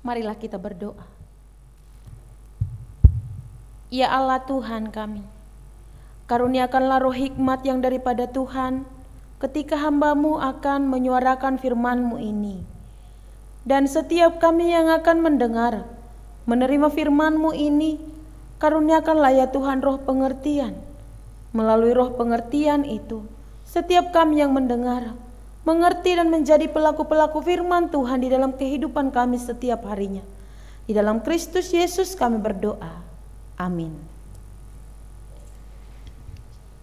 Marilah kita berdoa. Ya Allah Tuhan kami, karuniakanlah roh hikmat yang daripada Tuhan ketika hamba-Mu akan menyuarakan firman-Mu ini. Dan setiap kami yang akan mendengar, menerima firman-Mu ini, karuniakanlah ya Tuhan roh pengertian. Melalui roh pengertian itu, setiap kami yang mendengar, mengerti dan menjadi pelaku-pelaku firman Tuhan di dalam kehidupan kami setiap harinya. Di dalam Kristus Yesus kami berdoa. Amin.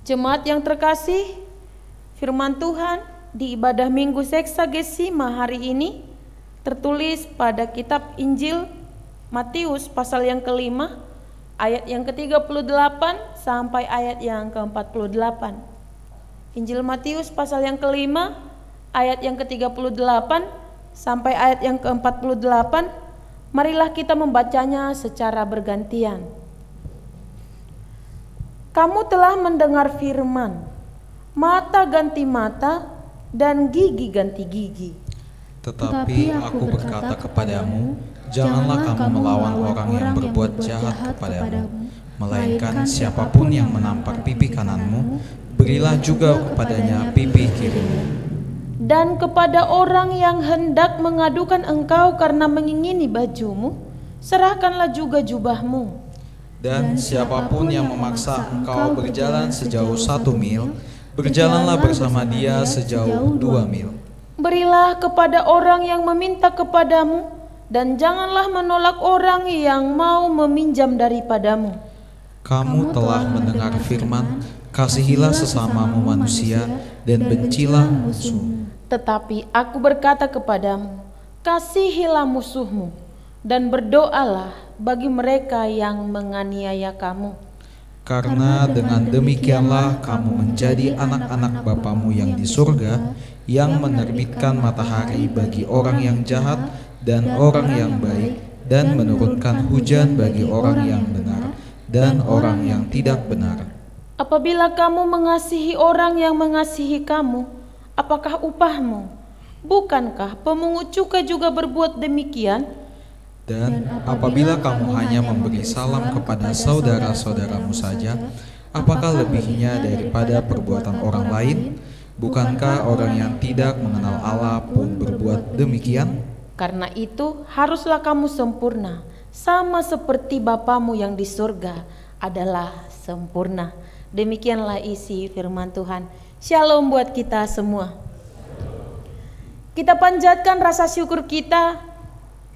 Jemaat yang terkasih, firman Tuhan di ibadah Minggu Seksagesima hari ini tertulis pada kitab Injil Matius pasal yang kelima, ayat yang ke-38 sampai ayat yang ke-48. Injil Matius pasal yang kelima, ayat yang ke-38 sampai ayat yang ke-48. Marilah kita membacanya secara bergantian. Kamu telah mendengar firman, mata ganti mata dan gigi ganti gigi. Tetapi aku berkata kepadamu, janganlah kamu melawan orang yang berbuat jahat kepadamu, melainkan siapapun yang menampar pipi kananmu, berilah juga kepadanya pipi kirimu. Dan kepada orang yang hendak mengadukan engkau karena mengingini bajumu, serahkanlah juga jubahmu. Dan siapapun yang memaksa engkau berjalan sejauh 1 mil, berjalanlah bersama dia sejauh 2 mil. Berilah kepada orang yang meminta kepadamu, dan janganlah menolak orang yang mau meminjam daripadamu. Kamu telah mendengar firman, kasihilah sesamamu manusia dan bencilah musuhmu. Tetapi aku berkata kepadamu, kasihilah musuhmu dan berdoalah bagi mereka yang menganiaya kamu. Karena dengan demikianlah kamu menjadi anak-anak Bapamu yang di surga, yang menerbitkan matahari bagi orang yang jahat dan orang yang baik, dan menurunkan hujan bagi orang yang benar dan orang yang tidak benar. Apabila kamu mengasihi orang yang mengasihi kamu, apakah upahmu? Bukankah pemungut cukai juga berbuat demikian? Dan apabila kamu hanya memberi salam kepada saudara-saudaramu saja, apakah lebihnya daripada perbuatan orang lain? Bukankah orang yang tidak mengenal Allah pun berbuat demikian? Karena itu haruslah kamu sempurna, sama seperti Bapamu yang di surga adalah sempurna. Demikianlah isi firman Tuhan. Shalom buat kita semua. Kita panjatkan rasa syukur kita,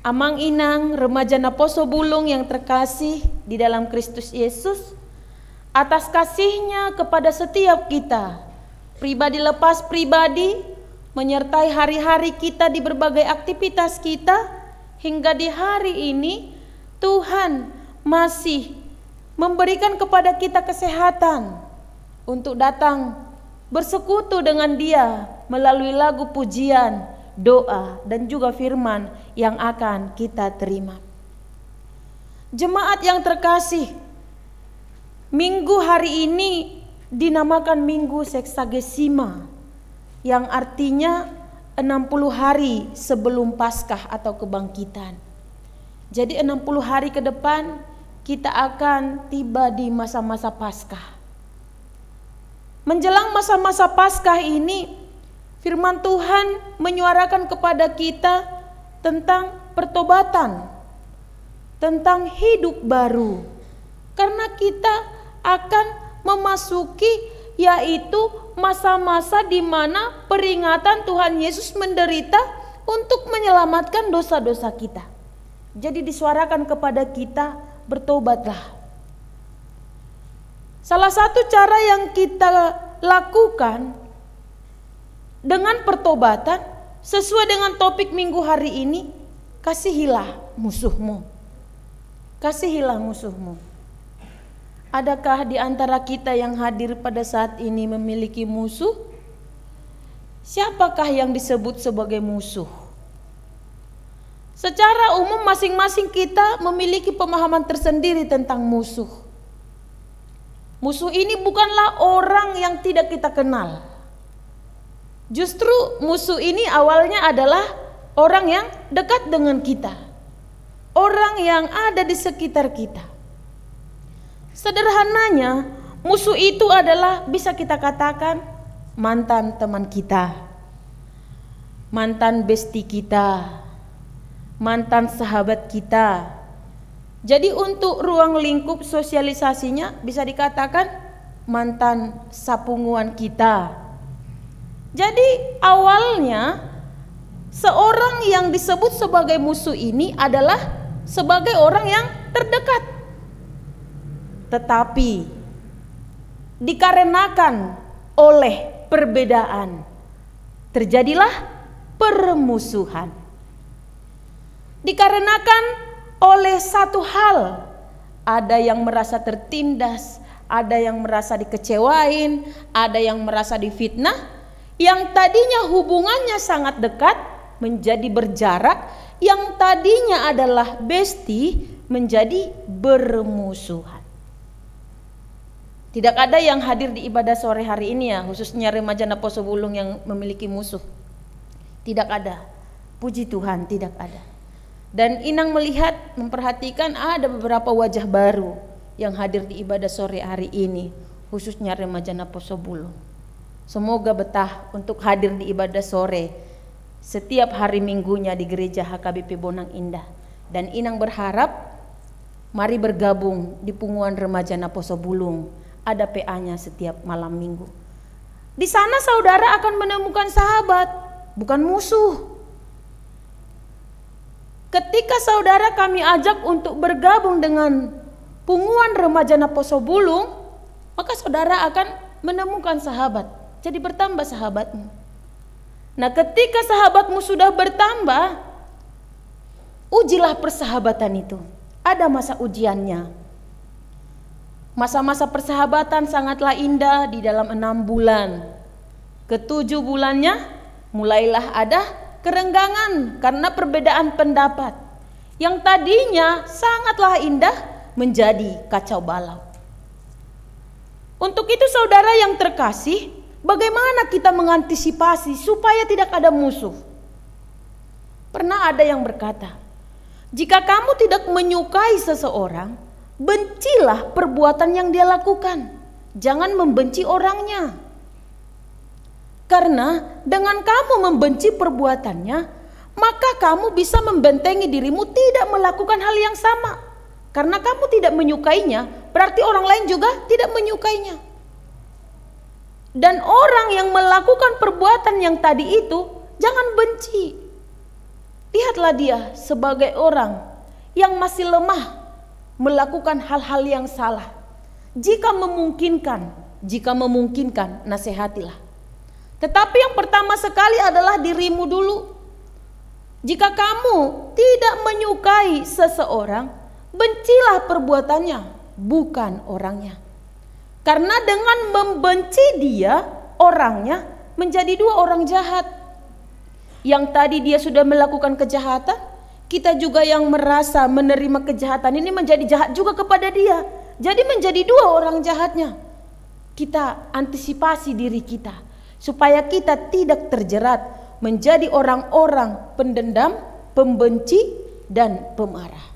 Amang Inang, remaja Naposo Bulung yang terkasih di dalam Kristus Yesus, atas kasih-Nya kepada setiap kita, pribadi lepas pribadi, menyertai hari-hari kita di berbagai aktivitas kita, hingga di hari ini Tuhan masih memberikan kepada kita kesehatan untuk datang bersekutu dengan Dia melalui lagu pujian, doa, dan juga firman yang akan kita terima. Jemaat yang terkasih, minggu hari ini dinamakan Minggu Seksagesima, yang artinya 60 hari sebelum Paskah atau kebangkitan. Jadi 60 hari ke depan kita akan tiba di masa-masa Paskah. Menjelang masa-masa Paskah ini, firman Tuhan menyuarakan kepada kita tentang pertobatan, tentang hidup baru. Karena kita akan memasuki yaitu masa-masa di mana peringatan Tuhan Yesus menderita untuk menyelamatkan dosa-dosa kita. Jadi disuarakan kepada kita, bertobatlah. Salah satu cara yang kita lakukan dengan pertobatan sesuai dengan topik minggu hari ini, kasihilah musuhmu. Kasihilah musuhmu. Adakah di antara kita yang hadir pada saat ini memiliki musuh? Siapakah yang disebut sebagai musuh? Secara umum masing-masing kita memiliki pemahaman tersendiri tentang musuh. Musuh ini bukanlah orang yang tidak kita kenal. Justru musuh ini awalnya adalah orang yang dekat dengan kita. orang yang ada di sekitar kita. Sederhananya, musuh itu adalah bisa kita katakan mantan teman kita, mantan bestie kita, mantan sahabat kita. Jadi untuk ruang lingkup sosialisasinya bisa dikatakan mantan sapunguan kita. Jadi awalnya seorang yang disebut sebagai musuh ini adalah sebagai orang yang terdekat. Tetapi dikarenakan oleh perbedaan terjadilah permusuhan. Dikarenakan oleh satu hal, ada yang merasa tertindas, ada yang merasa dikecewain, ada yang merasa difitnah, yang tadinya hubungannya sangat dekat menjadi berjarak, yang tadinya adalah bestie menjadi bermusuhan. Tidak ada yang hadir di ibadah sore hari ini ya, khususnya remaja Naposo Bulung yang memiliki musuh. Tidak ada. Puji Tuhan, tidak ada. Dan Inang melihat, memperhatikan ada beberapa wajah baru yang hadir di ibadah sore hari ini, khususnya remaja Naposo Bulung. Semoga betah untuk hadir di ibadah sore setiap hari minggunya di gereja HKBP Bonang Indah. Dan Inang berharap mari bergabung di Punguan Remaja Naposo Bulung. Ada PA-nya setiap malam minggu. Di sana saudara akan menemukan sahabat, bukan musuh. Ketika saudara kami ajak untuk bergabung dengan Punguan Remaja Naposo Bulung, maka saudara akan menemukan sahabat. Jadi bertambah sahabatmu. Nah, ketika sahabatmu sudah bertambah, ujilah persahabatan itu. Ada masa ujiannya. Masa-masa persahabatan sangatlah indah di dalam 6 bulan. Ke-7 bulannya mulailah ada kerenggangan karena perbedaan pendapat. Yang tadinya sangatlah indah menjadi kacau balau. Untuk itu saudara yang terkasih, bagaimana kita mengantisipasi supaya tidak ada musuh? Pernah ada yang berkata, jika kamu tidak menyukai seseorang, bencilah perbuatan yang dia lakukan. Jangan membenci orangnya. Karena dengan kamu membenci perbuatannya, maka kamu bisa membentengi dirimu tidak melakukan hal yang sama. Karena kamu tidak menyukainya, berarti orang lain juga tidak menyukainya. Dan orang yang melakukan perbuatan yang tadi itu, jangan benci. Lihatlah dia sebagai orang yang masih lemah melakukan hal-hal yang salah. Jika memungkinkan, nasihatilah. Tetapi yang pertama sekali adalah dirimu dulu. Jika kamu tidak menyukai seseorang, bencilah perbuatannya, bukan orangnya. Karena dengan membenci dia, orangnya menjadi 2 orang jahat. Yang tadi dia sudah melakukan kejahatan, kita juga yang merasa menerima kejahatan ini menjadi jahat juga kepada dia. Jadi menjadi 2 orang jahatnya. Kita antisipasi diri kita supaya kita tidak terjerat menjadi orang-orang pendendam, pembenci, dan pemarah.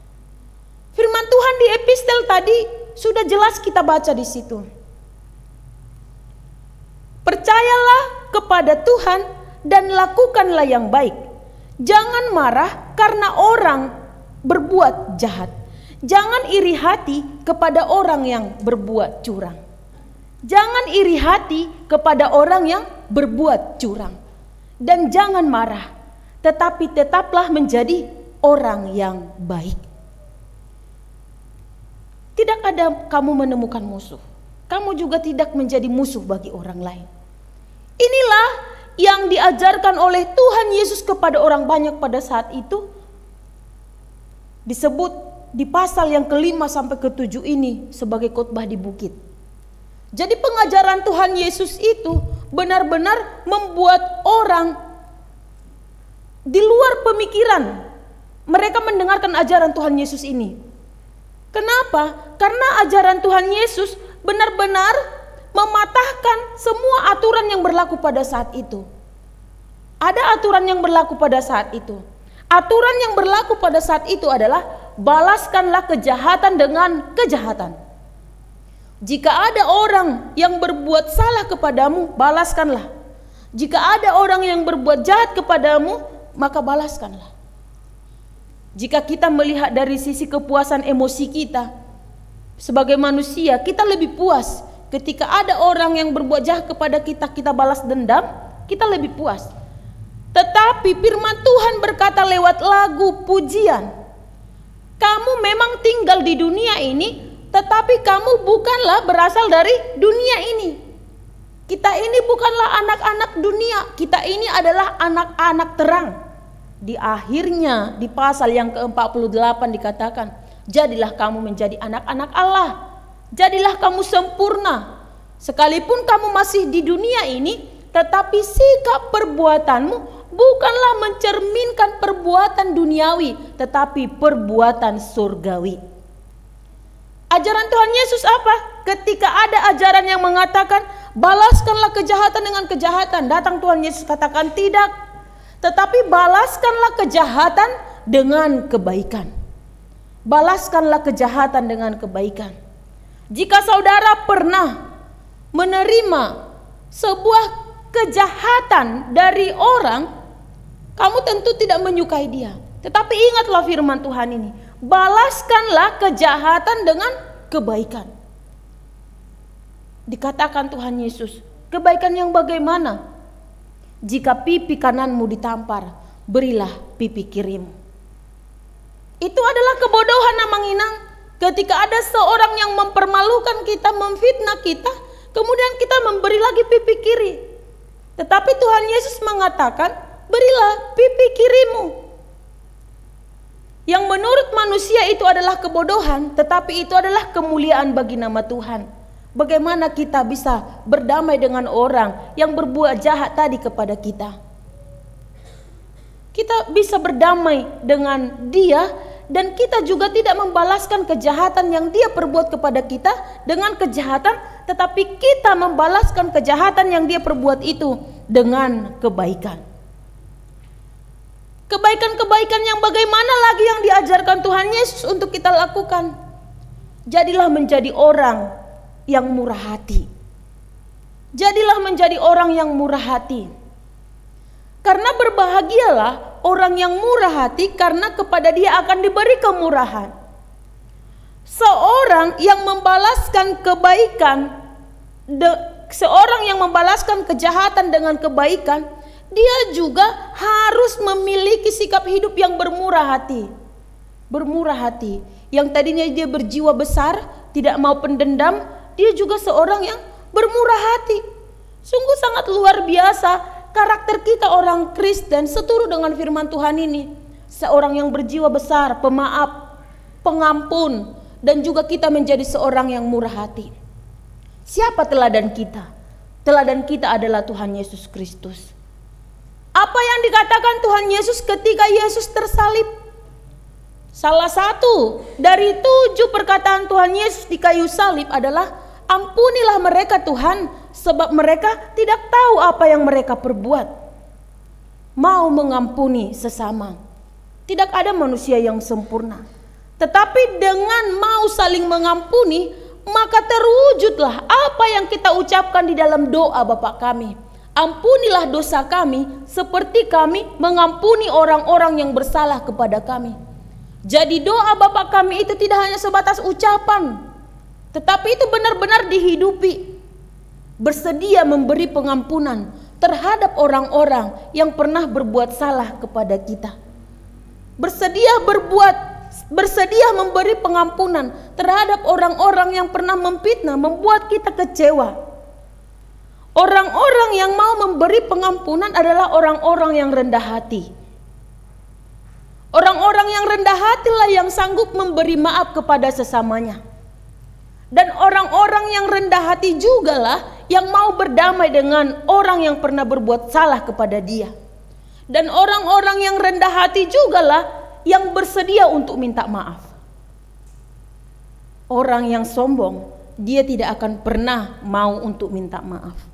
Firman Tuhan di epistel tadi sudah jelas kita baca di situ. Percayalah kepada Tuhan dan lakukanlah yang baik. Jangan marah karena orang berbuat jahat. Jangan iri hati kepada orang yang berbuat curang. Jangan iri hati kepada orang yang berbuat curang. Dan jangan marah, tetapi tetaplah menjadi orang yang baik. Tidak ada kamu menemukan musuh. Kamu juga tidak menjadi musuh bagi orang lain. Inilah yang diajarkan oleh Tuhan Yesus kepada orang banyak pada saat itu. Disebut di pasal yang ke-5 sampai ke-7 ini sebagai khotbah di bukit. Jadi pengajaran Tuhan Yesus itu benar-benar membuat orang di luar pemikiran mereka mendengarkan ajaran Tuhan Yesus ini. Kenapa? Karena ajaran Tuhan Yesus benar-benar mematahkan semua aturan yang berlaku pada saat itu. Ada aturan yang berlaku pada saat itu. Aturan yang berlaku pada saat itu adalah balaskanlah kejahatan dengan kejahatan. Jika ada orang yang berbuat salah kepadamu, balaskanlah. Jika ada orang yang berbuat jahat kepadamu, maka balaskanlah. Jika kita melihat dari sisi kepuasan emosi kita, sebagai manusia, kita lebih puas ketika ada orang yang berbuat jahat kepada kita, kita balas dendam, kita lebih puas. Tetapi firman Tuhan berkata lewat lagu pujian, kamu memang tinggal di dunia ini, tetapi kamu bukanlah berasal dari dunia ini. Kita ini bukanlah anak-anak dunia, kita ini adalah anak-anak terang. Di akhirnya di pasal yang ke-48 dikatakan, jadilah kamu menjadi anak-anak Allah. Jadilah kamu sempurna. Sekalipun kamu masih di dunia ini, tetapi sikap perbuatanmu bukanlah mencerminkan perbuatan duniawi, tetapi perbuatan surgawi. Ajaran Tuhan Yesus apa? Ketika ada ajaran yang mengatakan balaskanlah kejahatan dengan kejahatan, datang Tuhan Yesus katakan tidak, tetapi balaskanlah kejahatan dengan kebaikan. Balaskanlah kejahatan dengan kebaikan. Jika saudara pernah menerima sebuah kejahatan dari orang, kamu tentu tidak menyukai dia. Tetapi ingatlah firman Tuhan ini, balaskanlah kejahatan dengan kebaikan. Dikatakan Tuhan Yesus, kebaikan yang bagaimana? Jika pipi kananmu ditampar, berilah pipi kirimu. Itu adalah kebodohan Amang Inang. Ketika ada seorang yang mempermalukan kita, memfitnah kita, kemudian kita memberi lagi pipi kiri. Tetapi Tuhan Yesus mengatakan, berilah pipi kirimu. Yang menurut manusia itu adalah kebodohan, tetapi itu adalah kemuliaan bagi nama Tuhan. Bagaimana kita bisa berdamai dengan orang yang berbuat jahat tadi kepada kita? Kita bisa berdamai dengan dia, dan kita juga tidak membalaskan kejahatan yang dia perbuat kepada kita dengan kejahatan, tetapi kita membalaskan kejahatan yang dia perbuat itu dengan kebaikan. Kebaikan-kebaikan yang bagaimana lagi yang diajarkan Tuhan Yesus untuk kita lakukan? Jadilah menjadi orang yang murah hati. Jadilah menjadi orang yang murah hati. Karena berbahagialah orang yang murah hati, karena kepada dia akan diberi kemurahan. Seorang yang membalaskan kebaikan, seorang yang membalaskan kejahatan dengan kebaikan, dia juga harus memiliki sikap hidup yang bermurah hati. Bermurah hati. Yang tadinya dia berjiwa besar, tidak mau pendendam, dia juga seorang yang bermurah hati. Sungguh sangat luar biasa karakter kita orang Kristen seturut dengan firman Tuhan ini. Seorang yang berjiwa besar, pemaaf, pengampun, dan juga kita menjadi seorang yang murah hati. Siapa teladan kita? Teladan kita adalah Tuhan Yesus Kristus. Apa yang dikatakan Tuhan Yesus ketika Yesus tersalib? Salah satu dari 7 perkataan Tuhan Yesus di kayu salib adalah, ampunilah mereka Tuhan, sebab mereka tidak tahu apa yang mereka perbuat. Mau mengampuni sesama. Tidak ada manusia yang sempurna. Tetapi dengan mau saling mengampuni, maka terwujudlah apa yang kita ucapkan di dalam doa Bapa kami. Ampunilah dosa kami seperti kami mengampuni orang-orang yang bersalah kepada kami. Jadi doa Bapa kami itu tidak hanya sebatas ucapan, tetapi itu benar-benar dihidupi. Bersedia memberi pengampunan terhadap orang-orang yang pernah berbuat salah kepada kita. Bersedia memberi pengampunan terhadap orang-orang yang pernah memfitnah, membuat kita kecewa. Orang-orang yang mau memberi pengampunan adalah orang-orang yang rendah hati. Orang-orang yang rendah hatilah yang sanggup memberi maaf kepada sesamanya. Dan orang-orang yang rendah hati jugalah yang mau berdamai dengan orang yang pernah berbuat salah kepada dia. Dan orang-orang yang rendah hati jugalah yang bersedia untuk minta maaf. Orang yang sombong, dia tidak akan pernah mau untuk minta maaf.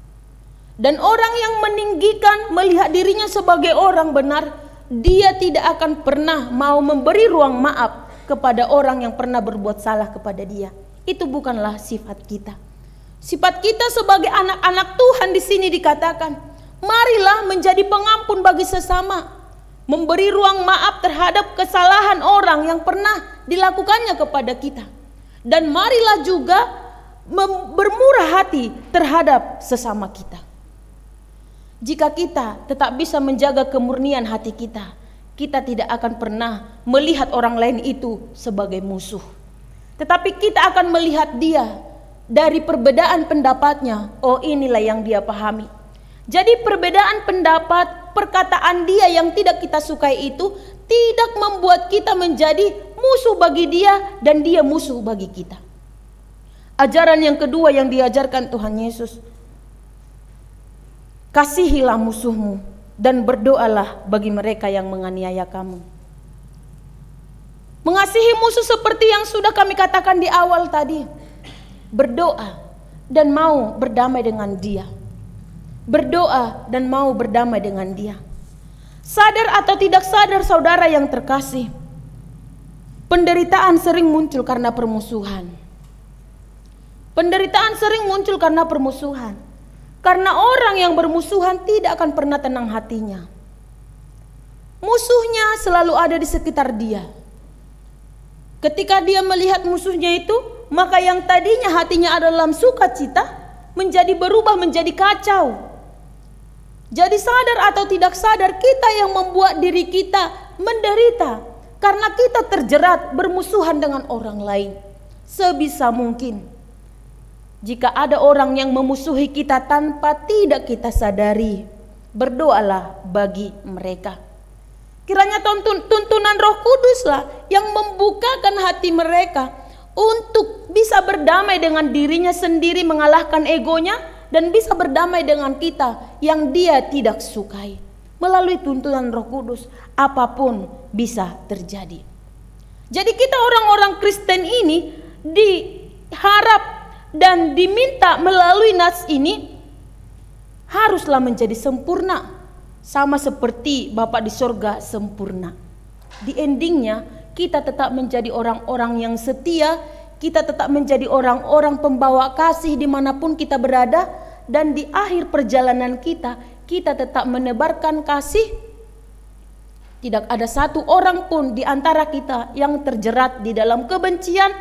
Dan orang yang meninggikan, melihat dirinya sebagai orang benar, dia tidak akan pernah mau memberi ruang maaf kepada orang yang pernah berbuat salah kepada dia. Itu bukanlah sifat kita. Sifat kita sebagai anak-anak Tuhan di sini dikatakan, marilah menjadi pengampun bagi sesama, memberi ruang maaf terhadap kesalahan orang yang pernah dilakukannya kepada kita. Dan marilah juga bermurah hati terhadap sesama kita. Jika kita tetap bisa menjaga kemurnian hati kita, kita tidak akan pernah melihat orang lain itu sebagai musuh. Tetapi kita akan melihat dia dari perbedaan pendapatnya. Oh, inilah yang dia pahami. Jadi perbedaan pendapat, perkataan dia yang tidak kita sukai itu tidak membuat kita menjadi musuh bagi dia dan dia musuh bagi kita. Ajaran yang kedua yang diajarkan Tuhan Yesus, kasihilah musuhmu dan berdoalah bagi mereka yang menganiaya kamu. Mengasihi musuh seperti yang sudah kami katakan di awal tadi. Berdoa dan mau berdamai dengan dia. Berdoa dan mau berdamai dengan dia. Sadar atau tidak sadar saudara yang terkasih, penderitaan sering muncul karena permusuhan. Penderitaan sering muncul karena permusuhan. Karena orang yang bermusuhan tidak akan pernah tenang hatinya. Musuhnya selalu ada di sekitar dia. Ketika dia melihat musuhnya itu, maka yang tadinya hatinya ada dalam sukacita menjadi berubah menjadi kacau. Jadi sadar atau tidak sadar, kita yang membuat diri kita menderita karena kita terjerat bermusuhan dengan orang lain. Sebisa mungkin, jika ada orang yang memusuhi kita tanpa tidak kita sadari, berdoalah bagi mereka. Kiranya tuntunan Roh Kuduslah yang membukakan hati mereka untuk bisa berdamai dengan dirinya sendiri, mengalahkan egonya, dan bisa berdamai dengan kita yang dia tidak sukai. Melalui tuntunan Roh Kudus, apapun bisa terjadi. Jadi kita orang-orang Kristen ini diharap dan diminta melalui nas ini haruslah menjadi sempurna, sama seperti Bapa di sorga sempurna. Di endingnya kita tetap menjadi orang-orang yang setia, kita tetap menjadi orang-orang pembawa kasih dimanapun kita berada, dan di akhir perjalanan kita, kita tetap menebarkan kasih. Tidak ada satu orang pun di antara kita yang terjerat di dalam kebencian,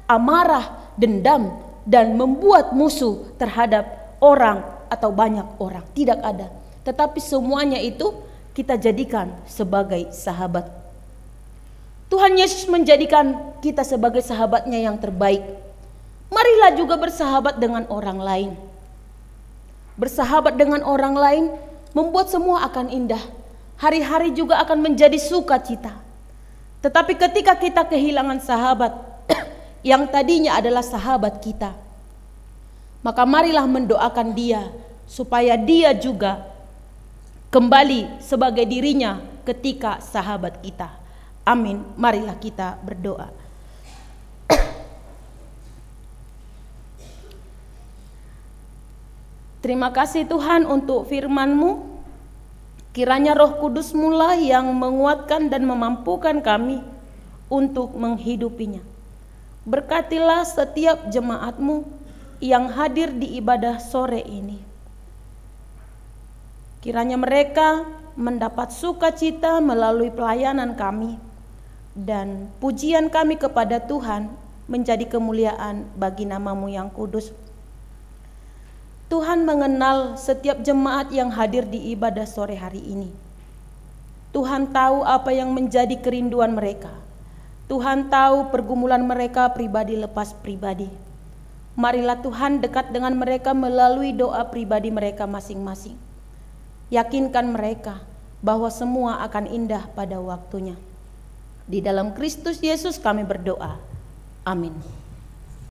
amarah, dendam, dan membuat musuh terhadap orang atau banyak orang. Tidak ada. Tetapi semuanya itu kita jadikan sebagai sahabat. Tuhan Yesus menjadikan kita sebagai sahabatnya yang terbaik. Marilah juga bersahabat dengan orang lain. Bersahabat dengan orang lain membuat semua akan indah. Hari-hari juga akan menjadi sukacita. Tetapi ketika kita kehilangan sahabat yang tadinya adalah sahabat kita, maka marilah mendoakan dia supaya dia juga kembali sebagai dirinya ketika sahabat kita. Amin. Marilah kita berdoa. Terima kasih Tuhan untuk firman-Mu. Kiranya Roh Kudus-Mu lah yang menguatkan dan memampukan kami untuk menghidupinya. Berkatilah setiap jemaat-Mu yang hadir di ibadah sore ini. Kiranya mereka mendapat sukacita melalui pelayanan kami, dan pujian kami kepada Tuhan menjadi kemuliaan bagi nama-Mu yang kudus. Tuhan mengenal setiap jemaat yang hadir di ibadah sore hari ini. Tuhan tahu apa yang menjadi kerinduan mereka. Tuhan tahu pergumulan mereka pribadi lepas pribadi. Marilah Tuhan dekat dengan mereka melalui doa pribadi mereka masing-masing. Yakinkan mereka bahwa semua akan indah pada waktunya. Di dalam Kristus Yesus kami berdoa. Amin.